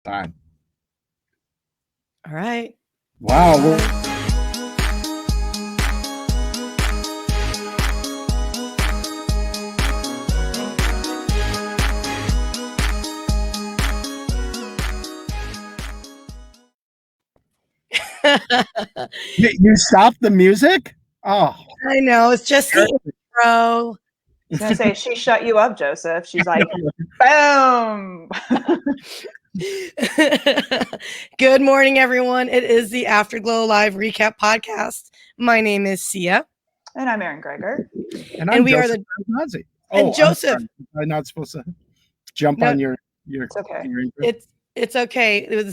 Time. All right. Wow. You stopped the music? Oh, I know. It's just the intro. I was going to say, she shut you up, Joseph. She's like, boom. Good morning, everyone. It is the Afterglow Live Recap Podcast. My name is Syya. And I'm Erin Gregor. And we Joseph are the Barisonzi. and Joseph. I'm not supposed to jump on your. It's okay. It's okay.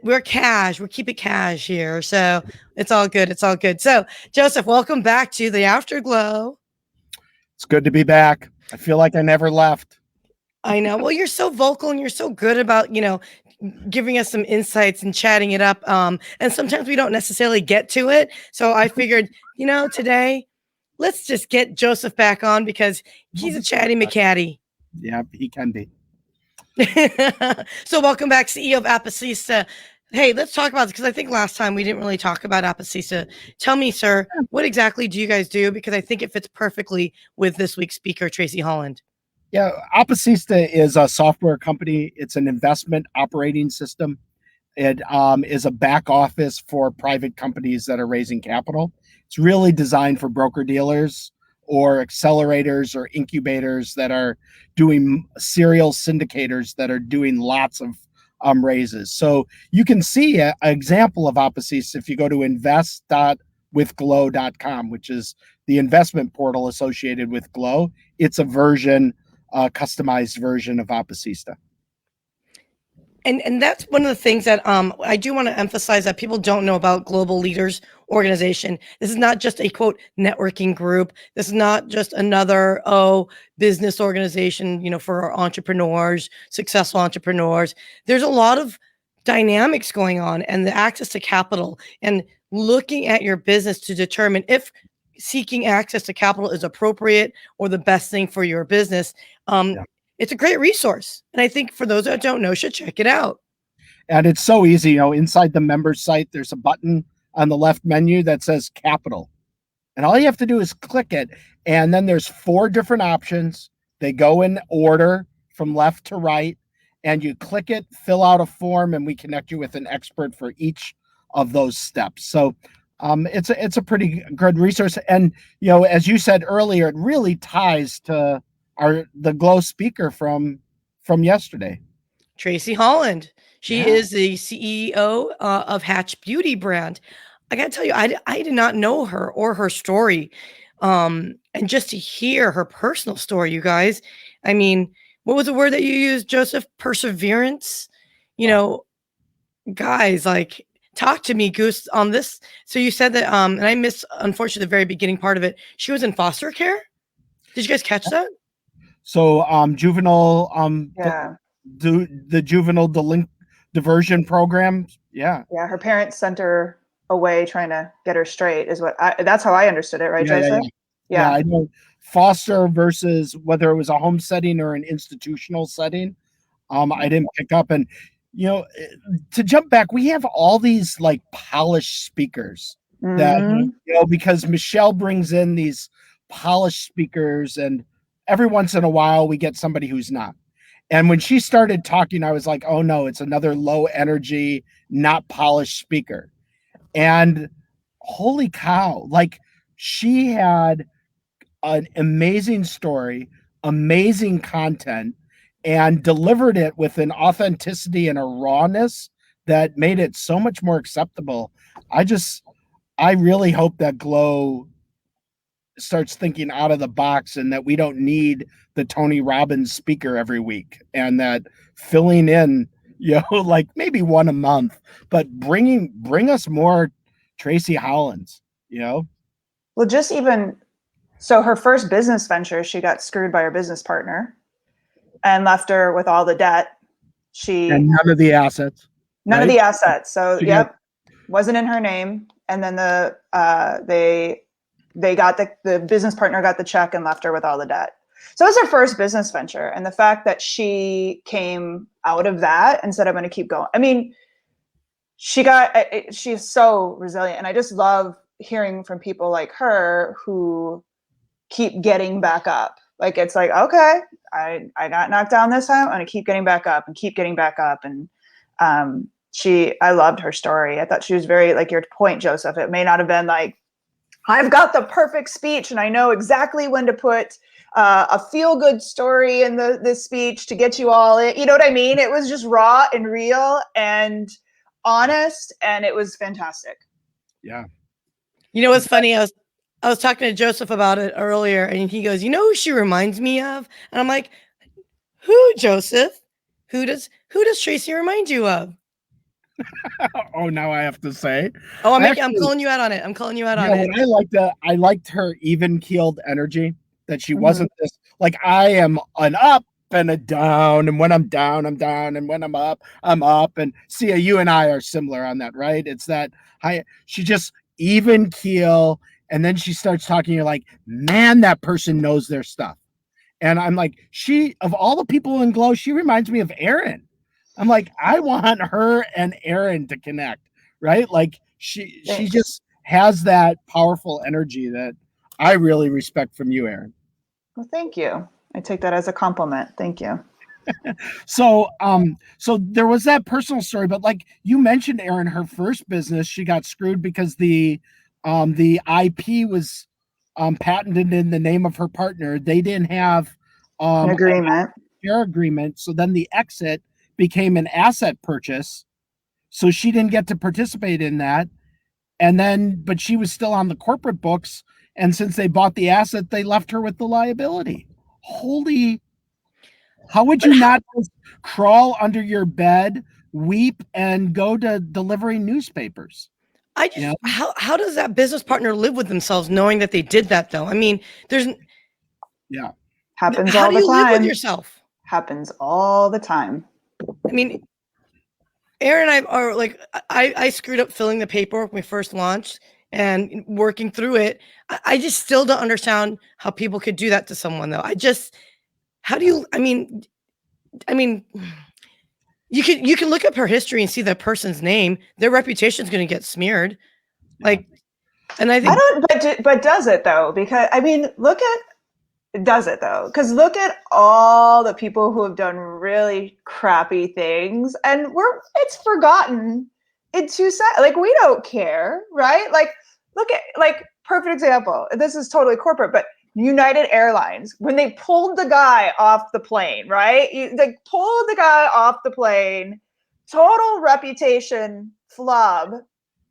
We're cash. We keep it cash here, so it's all good. It's all good. So, Joseph, welcome back to the Afterglow. It's good to be back. I feel like I never left. I know. Well, you're so vocal and you're so good about, giving us some insights and chatting it up. And sometimes we don't necessarily get to it. So I figured, today, let's just get Joseph back on because he's a chatty McCatty. Yeah, he can be. So welcome back, CEO of Apicista. Hey, let's talk about this because I think last time we didn't really talk about Apicista. Tell me, sir, what exactly do you guys do? Because I think it fits perfectly with this week's speaker, Tracy Holland. Yeah, Apicista is a software company. It's an investment operating system. It is a back office for private companies that are raising capital. It's really designed for broker-dealers or accelerators or incubators that are doing serial syndicators that are doing lots of raises. So you can see an example of Apicista if you go to invest.withglo.com, which is the investment portal associated with GLO. It's a customized version of Apicista. And that's one of the things that I do want to emphasize that people don't know about Global Leaders Organization. This is not just a, quote, networking group. This is not just another, business organization, for entrepreneurs, successful entrepreneurs. There's a lot of dynamics going on and the access to capital and looking at your business to determine if seeking access to capital is appropriate or the best thing for your business. It's a great resource. And I think for those that don't know, should check it out. And it's so easy, inside the member site, there's a button on the left menu that says capital. And all you have to do is click it. And then there's 4 different options. They go in order from left to right. And you click it, fill out a form, and we connect you with an expert for each of those steps. So it's a pretty good resource. And, as you said earlier, it really ties to the GLO speaker from yesterday, Tracy Holland. She is the CEO of Hatch Beauty brand. I gotta tell you, I did not know her or her story, and just to hear her personal story, you guys. I mean, what was the word that you used, Joseph? Perseverance. Guys, like, talk to me, Goose, on this. So you said that, and I missed, unfortunately, the very beginning part of it. She was in foster care. Did you guys catch that? So juvenile the juvenile diversion program. Yeah, her parents sent her away trying to get her straight is that's how I understood it, right, Joseph? Yeah, I know. Foster versus whether it was a home setting or an institutional setting. I didn't pick up. And to jump back, we have all these like polished speakers that because Michelle brings in these polished speakers, and every once in a while we get somebody who's not. And when she started talking, I was like, oh no, it's another low energy, not polished speaker. And holy cow, like, she had an amazing story, amazing content, and delivered it with an authenticity and a rawness that made it so much more acceptable. I really hope that GLO starts thinking out of the box and that we don't need the Tony Robbins speaker every week, and that filling in, like maybe one a month, but bring us more Tracy Hollands, Well, just even so, her first business venture, she got screwed by her business partner and left her with all the debt. And none of the assets. None of the assets. So, wasn't in her name. And then they got the business partner got the check and left her with all the debt. So it was her first business venture. And the fact that she came out of that and said, I'm going to keep going. I mean, she's so resilient. And I just love hearing from people like her who keep getting back up. Like, it's like, okay, I got knocked down this time. I'm going to keep getting back up and keep getting back up. And I loved her story. I thought she was very, like your point, Joseph, it may not have been like, I've got the perfect speech and I know exactly when to put a feel-good story in this speech to get you all in. You know what I mean? It was just raw and real and honest, and it was fantastic. Yeah. You know what's funny? I was talking to Joseph about it earlier, and he goes, "You know who she reminds me of?" And I'm like, "Who, Joseph? Who does Tracy remind you of?" Oh, now I have to say. Oh, I'm calling you out on it. I'm calling you out on it. I liked her even-keeled energy, that she wasn't this, like, I am an up and a down, and when I'm down, I'm down, and when I'm up, I'm up. And Syya, you and I are similar on that, right? It's that she just even keel, and then she starts talking, you're like, man, that person knows their stuff. And I'm like, of all the people in GLO, she reminds me of Erin. I'm like, I want her and Erin to connect, right? Like she just has that powerful energy that I really respect from you, Erin. Well, thank you. I take that as a compliment. Thank you. So there was that personal story, but like you mentioned, Erin, her first business, she got screwed because the IP was patented in the name of her partner. They didn't have an agreement. Share agreement. So then the exit became an asset purchase. So she didn't get to participate in that. And then, but she was still on the corporate books. And since they bought the asset, they left her with the liability. Holy, how would you not just crawl under your bed, weep, and go to delivering newspapers? How does that business partner live with themselves knowing that they did that though? I mean, happens how all do the you time. live with yourself? Happens all the time. I mean, Erin and I are like, I screwed up filling the paperwork when we first launched and working through it. I just still don't understand how people could do that to someone though. How do you, I mean, you can look up her history and see that person's name, their reputation is going to get smeared. Like, and I think, but does it though? Because I mean, does it though? Because look at all the people who have done really crappy things, and it's forgotten in 2 seconds. Like, we don't care, right? Like, look at, like, perfect example. This is totally corporate, but United Airlines, when they pulled the guy off the plane, right? They pulled the guy off the plane, total reputation flub.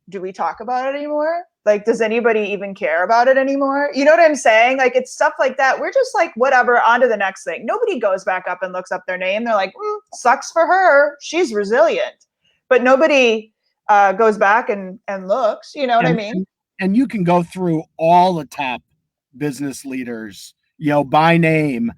Do we talk about it anymore? Like, does anybody even care about it anymore? You know what I'm saying? Like, it's stuff like that. We're just like, whatever, on to the next thing. Nobody goes back up and looks up their name. They're like, sucks for her. She's resilient. But nobody goes back and looks, you know what I mean? And you can go through all the top business leaders, by name,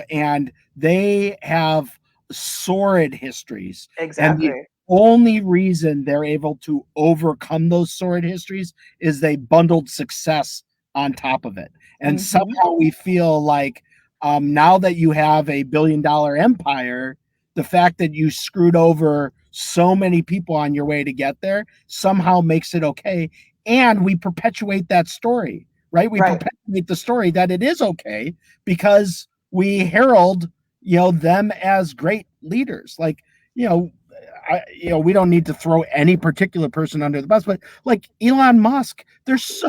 and they have sordid histories. Exactly. And the only reason they're able to overcome those sordid histories is they bundled success on top of it. And somehow we feel like now that you have a $1 billion empire, the fact that you screwed over so many people on your way to get there somehow makes it okay. And we perpetuate that story, right? We perpetuate the story that it is okay because we herald, them as great leaders. Like, we don't need to throw any particular person under the bus, but like Elon Musk, there's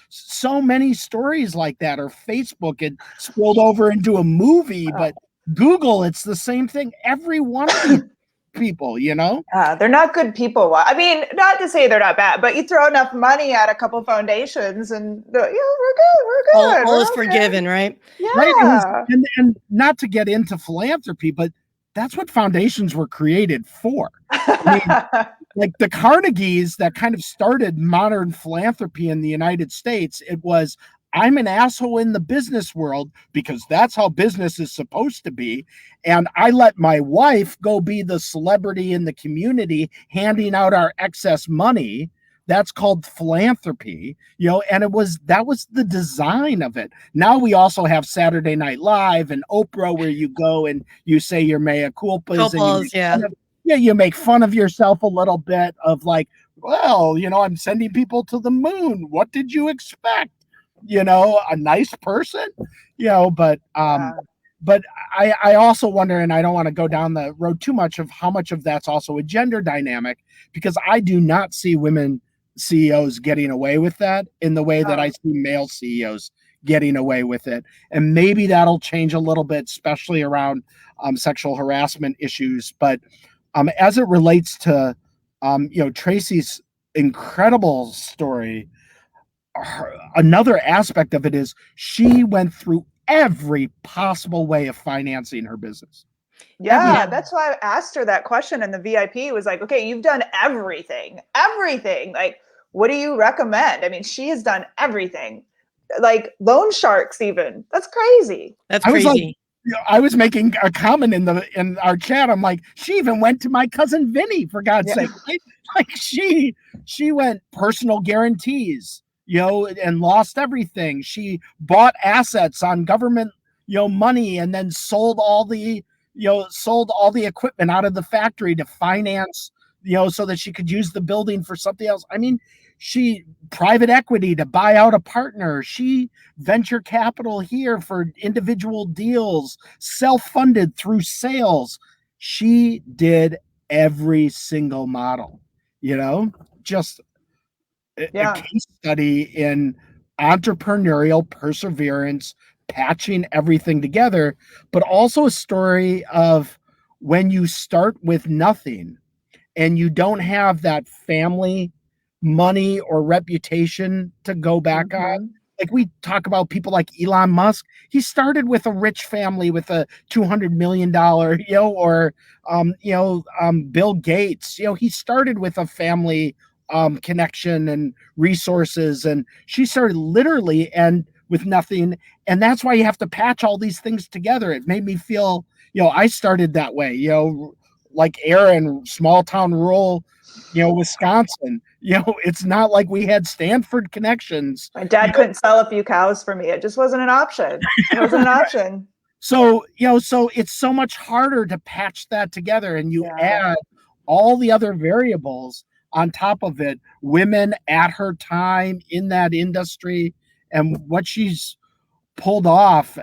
so many stories like that, or Facebook, it spilled over into a movie, but Google, it's the same thing. Every one of these people, they're not good people. I mean, not to say they're not bad, but you throw enough money at a couple foundations and we're good. All is forgiven, right? Yeah. Right. And not to get into philanthropy, but that's what foundations were created for. I mean, like the Carnegies that kind of started modern philanthropy in the United States, it was, I'm an asshole in the business world because that's how business is supposed to be. And I let my wife go be the celebrity in the community handing out our excess money That's called philanthropy, and that was the design of it. Now we also have Saturday Night Live and Oprah, where you go and you say your mea culpas, and you make fun of yourself a little bit of like, well, I'm sending people to the moon. What did you expect? A nice person, but I also wonder, and I don't want to go down the road too much, of how much of that's also a gender dynamic, because I do not see women CEOs getting away with that in the way that I see male CEOs getting away with it. And maybe that'll change a little bit, especially around sexual harassment issues. But as it relates to, Tracy's incredible story, another aspect of it is she went through every possible way of financing her business. Yeah, that's why I asked her that question. And the VIP was like, okay, you've done everything. Like, what do you recommend? I mean, she has done everything, like loan sharks even. That's crazy. That's crazy. I was making a comment in our chat. I'm like, she even went to my cousin Vinny, for God's sake. Like she went personal guarantees, and lost everything. She bought assets on government, money, and then sold all the equipment out of the factory to finance, so that she could use the building for something else. I mean, she private equity to buy out a partner. She venture capital here for individual deals, self-funded through sales. She did every single model, just a case study in entrepreneurial perseverance, patching everything together, but also a story of when you start with nothing and you don't have that family, money, or reputation to go back on. Like we talk about people like Elon Musk. He started with a rich family with a $200 million, Bill Gates. He started with a family connection and resources, and she started literally and with nothing. And that's why you have to patch all these things together. It made me feel, I started that way, like Erin, small town, rural, Wisconsin. It's not like we had Stanford connections. My dad couldn't sell a few cows for me. It just wasn't an option. It wasn't an option. So, so it's so much harder to patch that together, and you add all the other variables on top of it. Women at her time in that industry, and what she's pulled off,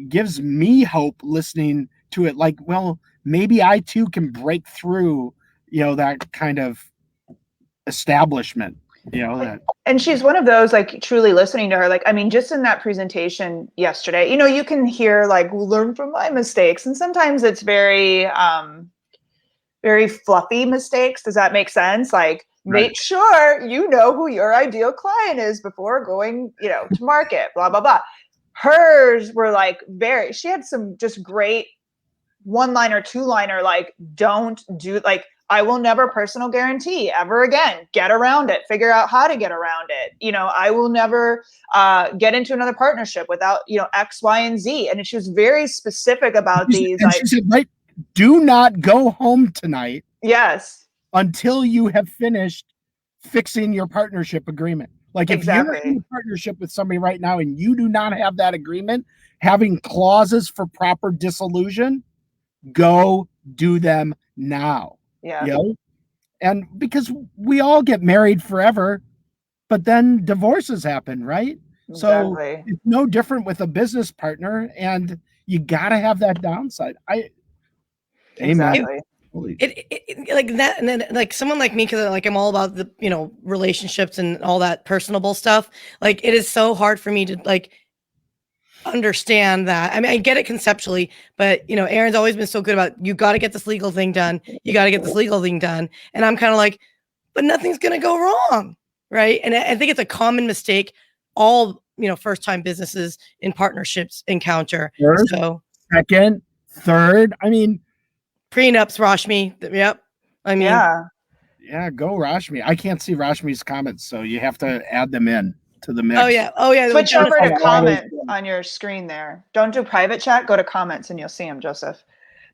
gives me hope listening to it. Like, well, maybe I too can break through, that kind of establishment, And she's one of those, like, truly listening to her. Like, I mean, just in that presentation yesterday, you can hear like, learn from my mistakes. And sometimes it's very, very fluffy mistakes. Does that make sense? Like, make sure you know who your ideal client is before going, to market, blah, blah, blah. Hers were like she had some just great one-liner, two-liner, like, don't do, like, I will never personal guarantee ever again. Get around it. Figure out how to get around it. I will never get into another partnership without, X, Y, and Z. And she was very specific about these. And she said, do not go home tonight. Yes. Until you have finished fixing your partnership agreement. Like, if you're in a partnership with somebody right now and you do not have that agreement, having clauses for proper dissolution, go do them now. Yeah. And because we all get married forever, but then divorces happen, right? So it's no different with a business partner, and you got to have that downside. Amen. Like that, and then like someone like me, because like I'm all about the relationships and all that personable stuff. Like, it is so hard for me to like understand that. I mean, I get it conceptually, but Erin's always been so good about, you got to get this legal thing done. You got to get this legal thing done. And I'm kind of like, but nothing's going to go wrong. Right. And I think it's a common mistake all, first time businesses in partnerships encounter. First, so second, third, I mean, prenups, Rashmi. Yep. I mean, yeah, go Rashmi. I can't see Rashmi's comments, so you have to add them in to the mix. Oh yeah. Switch over to comments on your screen there. Don't do private chat. Go to comments and you'll see them, Joseph.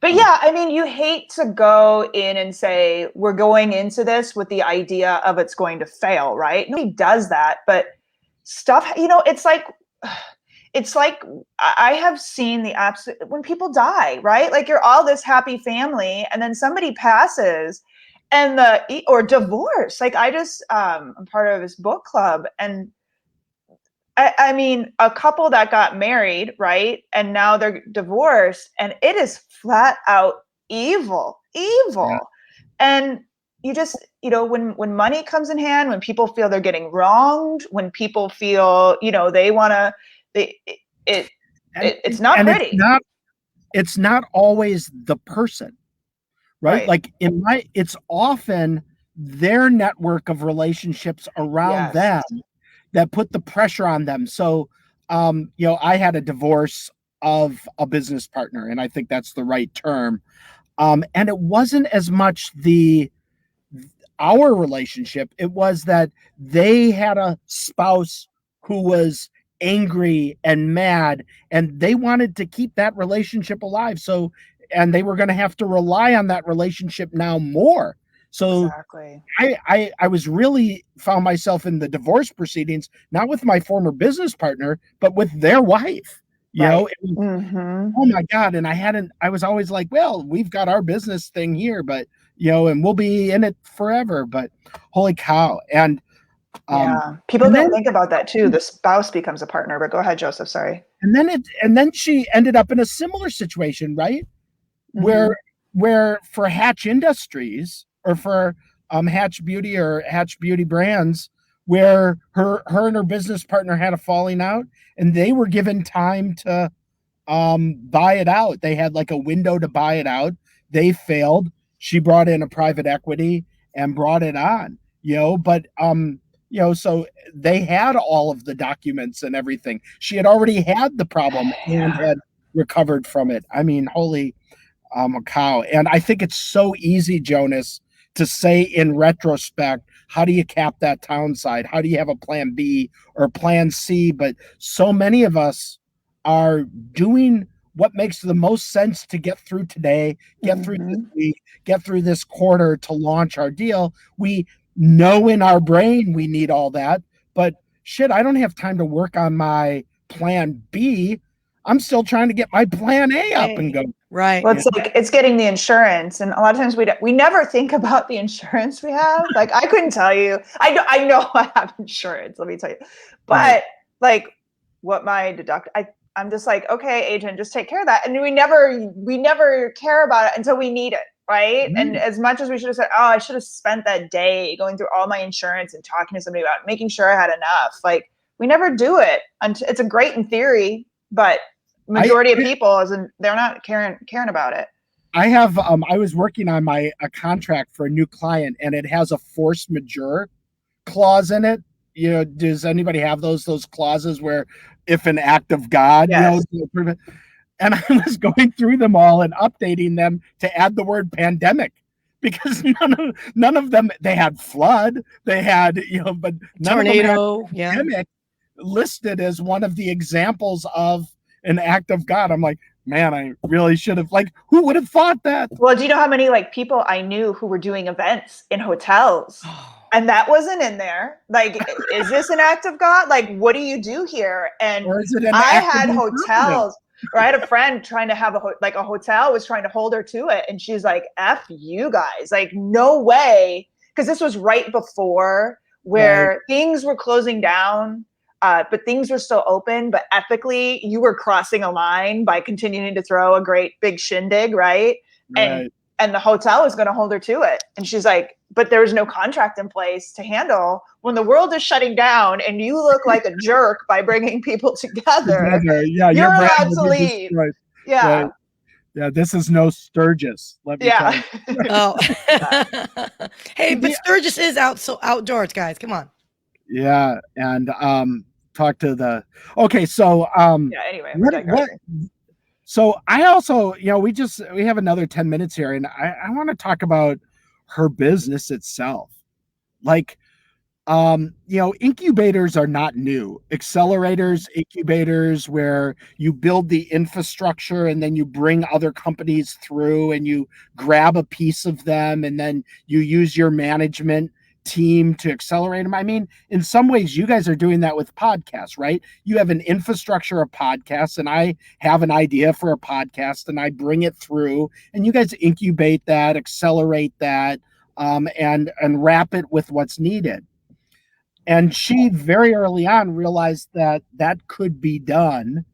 But yeah, I mean, you hate to go in and say, we're going into this with the idea of it's going to fail, right? Nobody does that, but stuff, it's like I have seen the absolute, when people die, right? Like you're all this happy family and then somebody passes and or divorce. Like I'm part of this book club and I mean, a couple that got married, right? And now they're divorced, and it is flat out evil. Yeah. And you just, when money comes in hand, when people feel they're getting wronged, when people feel, they want to, it's not pretty. It's not always the person, right? Like it's often their network of relationships around them that put the pressure on them. So, I had a divorce of a business partner, and I think that's the right term. And it wasn't as much our relationship. It was that they had a spouse who was angry and mad, and they wanted to keep that relationship alive. So, and they were going to have to rely on that relationship now more. So exactly. I was really found myself in the divorce proceedings, not with my former business partner, but with their wife, you know, oh my God. And I was always like, well, we've got our business thing here, but and we'll be in it forever, but holy cow. And people don't think about that too. The spouse becomes a partner, but go ahead, Joseph, sorry. And then she ended up in a similar situation, right? Where for Hatch Industries, or for Hatch Beauty or Hatch Beauty Brands, where her and her business partner had a falling out, and they were given time to buy it out. They had like a window to buy it out. They failed. She brought in a private equity and brought it on, but so they had all of the documents and everything. She had already had the problem and had recovered from it. I mean, holy cow. And I think it's so easy, Jonas, to say in retrospect, how do you cap that downside? How do you have a plan B or plan C? But so many of us are doing what makes the most sense to get through today, get through this week, get through this quarter to launch our deal. We know in our brain we need all that, but shit, I don't have time to work on my plan B. I'm still trying to get my plan A up and go. Right. Well, it's like it's getting the insurance, and a lot of times we never think about the insurance we have. Like I couldn't tell you. I know I have insurance. Let me tell you, but like what my I'm just like, okay, agent, just take care of that, and we never care about it until we need it, right? And as much as we should have said, oh, I should have spent that day going through all my insurance and talking to somebody about it, making sure I had enough. Like we never do it. It's a great in theory, but majority of people they're not caring about it. I have I was working on a contract for a new client, and it has a force majeure clause in it. Does anybody have those clauses where if an act of God, and I was going through them all and updating them to add the word pandemic, because none of them, they had flood, they had, but none tornado, of them had pandemic listed as one of the examples of an act of God. I'm like, man, I really should have, who would have thought that? Well, do you know how many people I knew who were doing events in hotels and that wasn't in there? Like, is this an act of God? Like, what do you do here? And I had hotels, or I had a friend trying to have a hotel was trying to hold her to it. And she's like, F you guys, like, no way. Cause this was right before where things were closing down. But things were still open, but ethically you were crossing a line by continuing to throw a great big shindig, right? And the hotel was going to hold her to it. And she's like, but there was no contract in place to handle when the world is shutting down and you look like a jerk by bringing people together. Yeah, you're allowed to leave. Yeah. Yeah, this is no Sturgis. Let me tell you. Oh. Hey, but Sturgis is outdoors, guys. Come on. Yeah, and talk to the so anyway, so I also we have another 10 minutes here, and I want to talk about her business itself. Like, Incubators are not new. Accelerators, incubators, where you build the infrastructure and then you bring other companies through and you grab a piece of them and then you use your management team to accelerate them. I mean, in some ways, you guys are doing that with podcasts, right? You have an infrastructure of podcasts, and I have an idea for a podcast and I bring it through, and you guys incubate that, accelerate that, and wrap it with what's needed. And she very early on realized that that could be done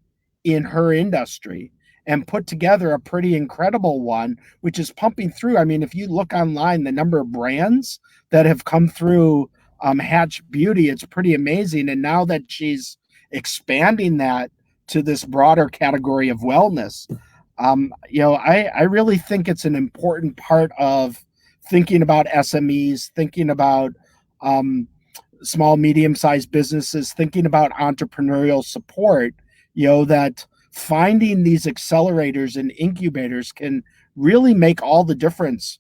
in her industry and put together a pretty incredible one, which is pumping through. I mean, if you look online, the number of brands that have come through Hatch Beauty, it's pretty amazing. And now that she's expanding that to this broader category of wellness, I really think it's an important part of thinking about SMEs, thinking about small, medium-sized businesses, thinking about entrepreneurial support, that finding these accelerators and incubators can really make all the difference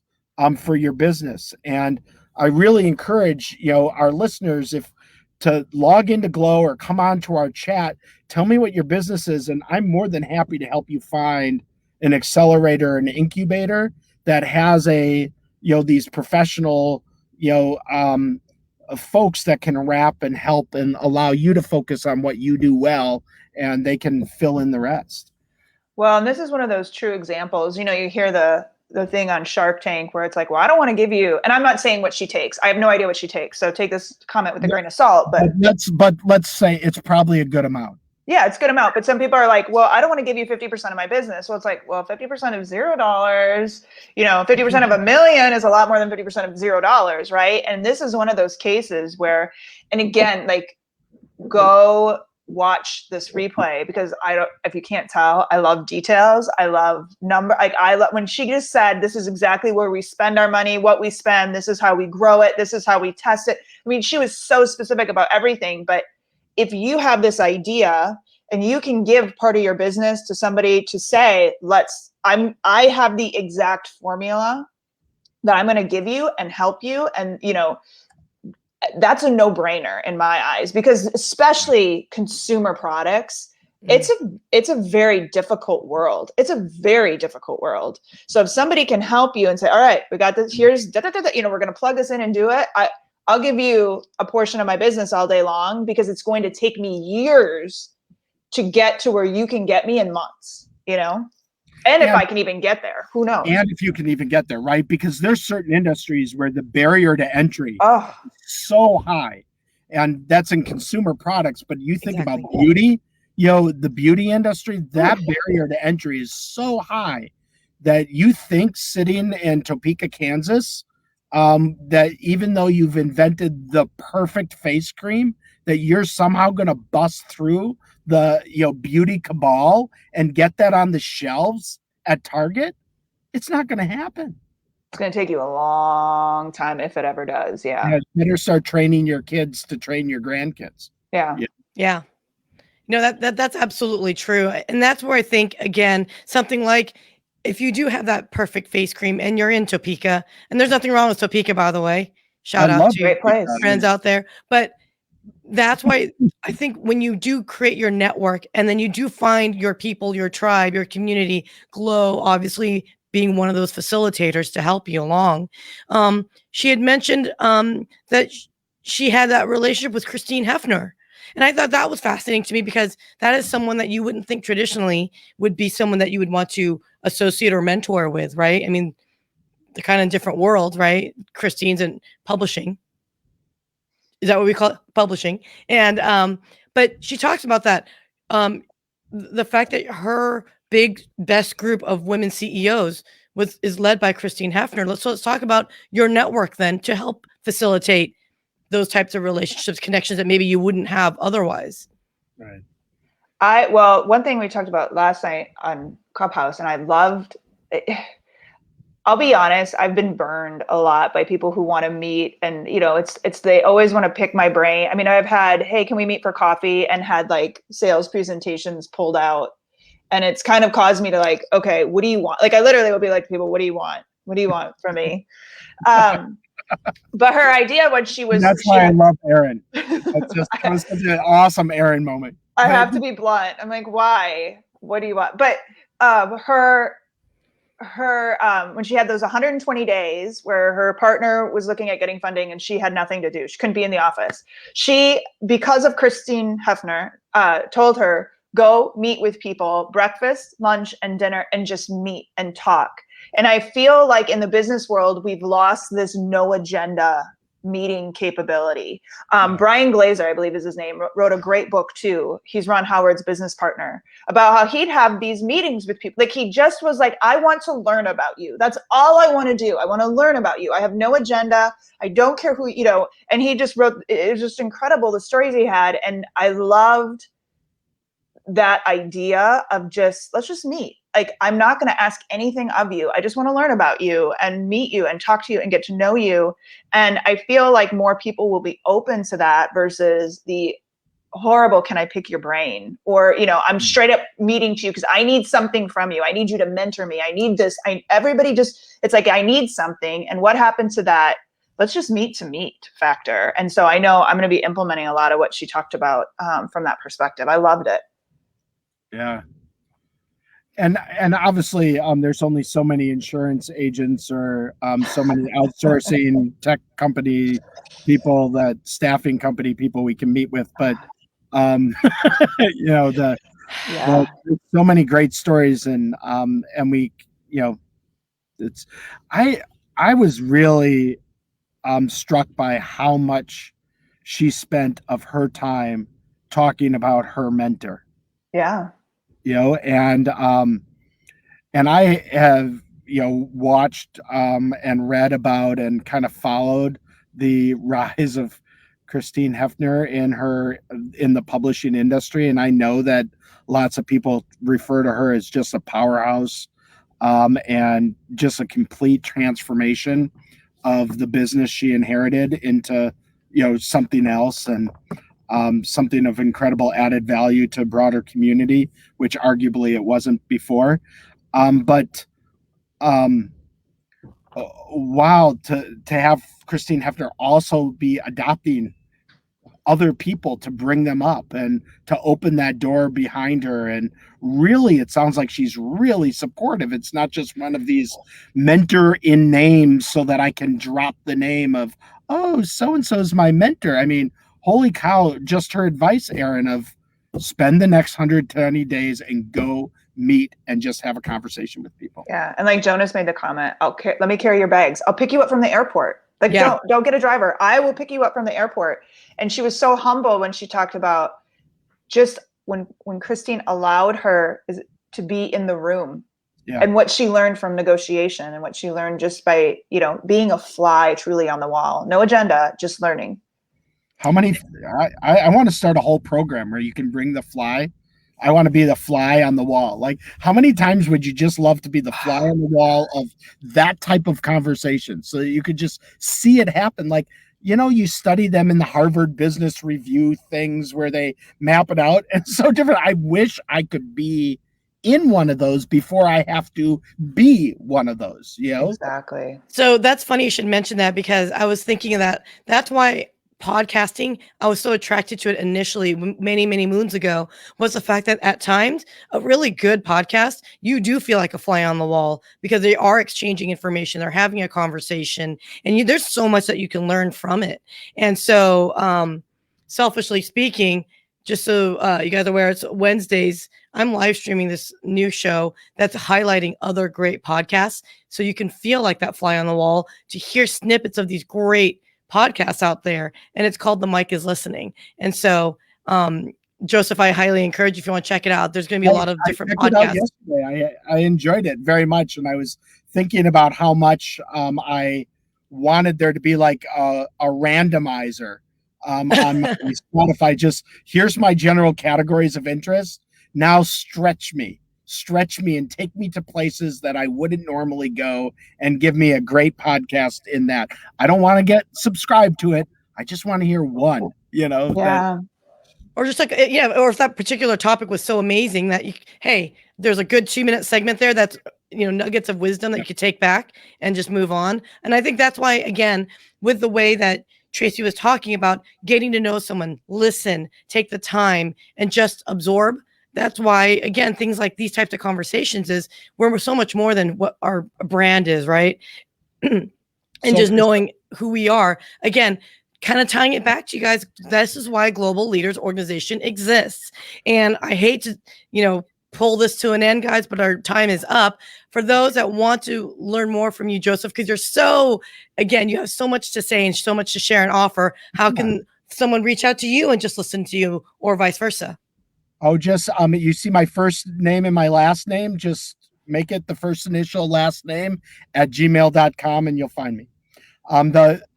for your business. And I really encourage, our listeners, if to log into GLO or come on to our chat, tell me what your business is, and I'm more than happy to help you find an accelerator, an incubator that has these professional, folks that can wrap and help and allow you to focus on what you do well, and they can fill in the rest. Well, and this is one of those true examples. You hear the thing on Shark Tank where it's like, well, I don't want to give you, and I'm not saying what she takes. I have no idea what she takes. So take this comment with a grain of salt. But let's say it's probably a good amount. Yeah, it's a good amount. But some people are like, well, I don't want to give you 50% of my business. Well, it's like, well, 50% of $0, 50% of $1 million is a lot more than 50% of $0, right? And this is one of those cases where, and again, like, go watch this replay, because if you can't tell, I love details. I love number. Like, I love when she just said, this is exactly where we spend our money, what we spend. This is how we grow it. This is how we test it. I mean, she was so specific about everything. But if you have this idea and you can give part of your business to somebody to say, I have the exact formula that I'm going to give you and help you. And, that's a no-brainer in my eyes, because especially consumer products, it's a very difficult world. It's a very difficult world. So if somebody can help you and say, all right, we got this, here's, we're going to plug this in and do it. I'll give you a portion of my business all day long, because it's going to take me years to get to where you can get me in months, And if I can even get there, who knows? And if you can even get there, right? Because there's certain industries where the barrier to entry is so high. And that's in consumer products. But you think about beauty, the beauty industry, that barrier to entry is so high that you think sitting in Topeka, Kansas, that even though you've invented the perfect face cream, that you're somehow going to bust through the beauty cabal and get that on the shelves at Target. It's not going to happen. It's going to take you a long time, if it ever does. Yeah. Better start training your kids to train your grandkids. Yeah. That's absolutely true. And that's where I think, again, something like, if you do have that perfect face cream and you're in Topeka, and there's nothing wrong with Topeka, by the way, shout out to great place. Friends out there. But that's why I think when you do create your network and then you do find your people, your tribe, your community, GLO, obviously being one of those facilitators to help you along. She had mentioned that she had that relationship with Christine Hefner. And I thought that was fascinating to me, because that is someone that you wouldn't think traditionally would be someone that you would want to associate or mentor with, right? I mean, the kind of different world, right? Christine's in publishing. Is that what we call it? Publishing. And, but she talks about that. The fact that her best group of women CEOs is led by Christine Hefner. Let's talk about your network then to help facilitate those types of relationships, connections that maybe you wouldn't have otherwise. Right. Well, one thing we talked about last night on Clubhouse, and I loved it. I'll be honest, I've been burned a lot by people who want to meet, and it's they always want to pick my brain. I mean, I've had, hey, can we meet for coffee, and had like sales presentations pulled out, and it's kind of caused me to like, okay, what do you want? Like, I literally will be like to people, what do you want? What do you want from me? But her idea when she was, that's why I love Erin. That's just that was such an awesome Erin moment. I have to be blunt. I'm like, why? What do you want? But her when she had those 120 days where her partner was looking at getting funding and she had nothing to do, she couldn't be in the office. She, because of Christine Hefner, told her, go meet with people, breakfast, lunch, and dinner, and just meet and talk. And I feel like in the business world, we've lost this no agenda meeting capability. Brian Glazer, I believe is his name, wrote a great book too. He's Ron Howard's business partner, about how he'd have these meetings with people. Like he just was like, I want to learn about you. That's all I want to do. I want to learn about you. I have no agenda. I don't care who, you know, and he just wrote, it was just incredible, the stories he had. And I loved that idea of just, let's just meet. Like, I'm not going to ask anything of you. I just want to learn about you and meet you and talk to you and get to know you. And I feel like more people will be open to that versus the horrible, can I pick your brain? Or, you know, I'm straight up meeting to you because I need something from you. I need you to mentor me. I need this. Everybody just, it's like, I need something. And what happened to that? Let's just meet to meet factor. And so I know I'm going to be implementing a lot of what she talked about from that perspective. I loved it. Yeah. And obviously, there's only so many insurance agents or so many outsourcing tech company people, that staffing company people we can meet with. But you know, there's so many great stories, and we, you know, it's I was really struck by how much she spent of her time talking about her mentor. Yeah. You know, and I have, you know, watched and read about and kind of followed the rise of Christine Hefner in the publishing industry, and I know that lots of people refer to her as just a powerhouse and just a complete transformation of the business she inherited into, you know, something else, and something of incredible added value to broader community, which arguably it wasn't before. But wow, to have Christine Hefner also be adopting other people to bring them up and to open that door behind her. And really, it sounds like she's really supportive. It's not just one of these mentor in names so that I can drop the name of, oh, so-and-so is my mentor. I mean, holy cow, just her advice, Erin, of spend the next 120 days and go meet and just have a conversation with people. Yeah. And like Jonas made the comment, let me carry your bags. I'll pick you up from the airport. Like, don't get a driver. I will pick you up from the airport. And she was so humble when she talked about just when Christine allowed her to be in the room, and what she learned from negotiation and what she learned just by, you know, being a fly truly on the wall, no agenda, just learning. How many, I want to start a whole program where you can bring the fly. I want to be the fly on the wall. Like, how many times would you just love to be the fly on the wall of that type of conversation so that you could just see it happen? Like, you know, you study them in the Harvard Business Review things where they map it out. And so different. I wish I could be in one of those before I have to be one of those, you know? Exactly. So that's funny you should mention that, because I was thinking of that. That's why podcasting, I was so attracted to it initially many, many moons ago, was the fact that at times a really good podcast, you do feel like a fly on the wall because they are exchanging information. They're having a conversation, and there's so much that you can learn from it. And so selfishly speaking, just so you guys are aware, it's Wednesdays. I'm live streaming this new show that's highlighting other great podcasts. So you can feel like that fly on the wall to hear snippets of these great podcasts out there, and it's called The Mic is Listening. And so Joseph, I highly encourage you, if you want to check it out. There's going to be a lot of different podcasts. Yesterday. I enjoyed it very much, and I was thinking about how much I wanted there to be like a randomizer on my Spotify. Just, here's my general categories of interest. Now stretch me and take me to places that I wouldn't normally go, and give me a great podcast in that. I don't want to get subscribed to it. I just want to hear one, you know? Yeah. Or just like, or if that particular topic was so amazing that hey, there's a good 2-minute segment there that's nuggets of wisdom that you could take back and just move on. And I think that's why, again, with the way that Tracy was talking about getting to know someone, listen, take the time, and just absorb. That's why, again, things like these types of conversations is where we're so much more than what our brand is, right? And just knowing who we are. Again, kind of tying it back to you guys, this is why Global Leaders Organization exists. And I hate to, pull this to an end, guys, but our time is up. For those that want to learn more from you, Joseph, because you have so much to say and so much to share and offer, how can someone reach out to you and just listen to you, or vice versa? Oh, just you see my first name and my last name, just make it the first initial last name at gmail.com and you'll find me.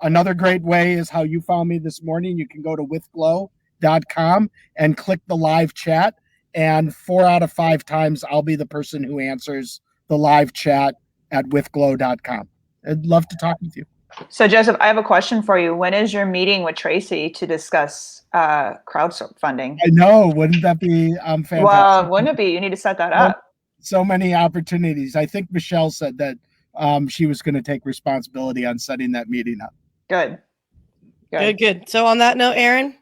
Another great way is how you found me this morning. You can go to withglo.com and click the live chat, and 4 out of 5 times I'll be the person who answers the live chat at withglo.com. I'd love to talk with you. So Joseph, I have a question for you. When is your meeting with Tracy to discuss crowdfunding? I know, wouldn't that be fantastic? Well, wouldn't it be? You need to set that up. So many opportunities. I think Michelle said that she was going to take responsibility on setting that meeting up. Good. So on that note, Erin?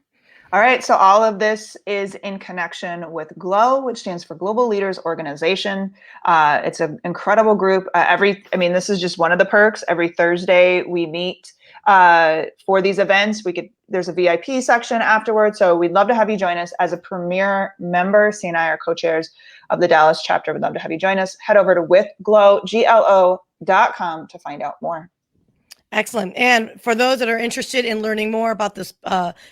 All right, so all of this is in connection with GLO, which stands for Global Leaders Organization. It's an incredible group. This is just one of the perks. Every Thursday we meet for these events. There's a VIP section afterwards, so we'd love to have you join us as a premier member. Syya and I are co-chairs of the Dallas chapter. We'd love to have you join us. Head over to withglo.com to find out more. Excellent. And for those that are interested in learning more about this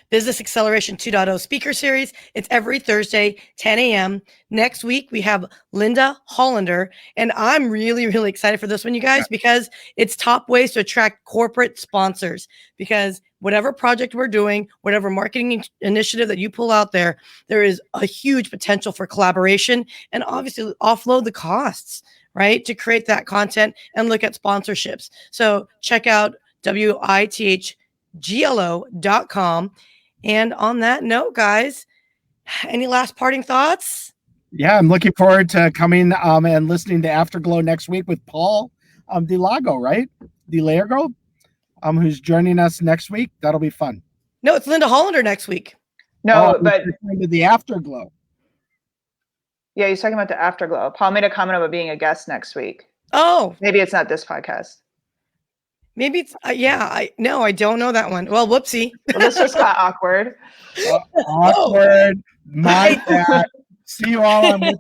Business Acceleration 2.0 speaker series, it's every Thursday, 10 a.m. Next week, we have Linda Hollander. And I'm really, really excited for this one, you guys, because it's top ways to attract corporate sponsors. Because whatever project we're doing, whatever marketing initiative that you pull out there, there is a huge potential for collaboration and obviously offload the costs, right, to create that content and look at sponsorships. So check out withglo.com. And on that note, guys, any last parting thoughts? Yeah, I'm looking forward to coming and listening to Afterglow next week with Paul DeLago, right? DeLago, who's joining us next week. That'll be fun. No, it's Linda Hollander next week. No, but the Afterglow. Yeah, he's talking about the Afterglow. Paul made a comment about being a guest next week. Oh, maybe it's not this podcast. Maybe it's I don't know that one. Well, whoopsie. Well, this just got awkward. Awkward. My bad. See you all on Take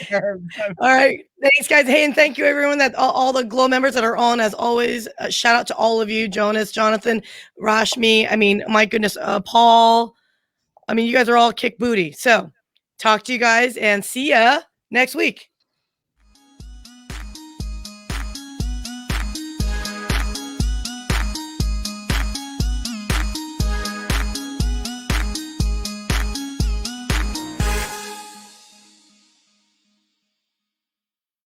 care. All right. Thanks, guys. Hey, and thank you, everyone, that all the GLO members that are on, as always. Shout out to all of you, Jonas, Jonathan, Rashmi. My goodness, Paul. You guys are all kick booty. So talk to you guys and see ya next week.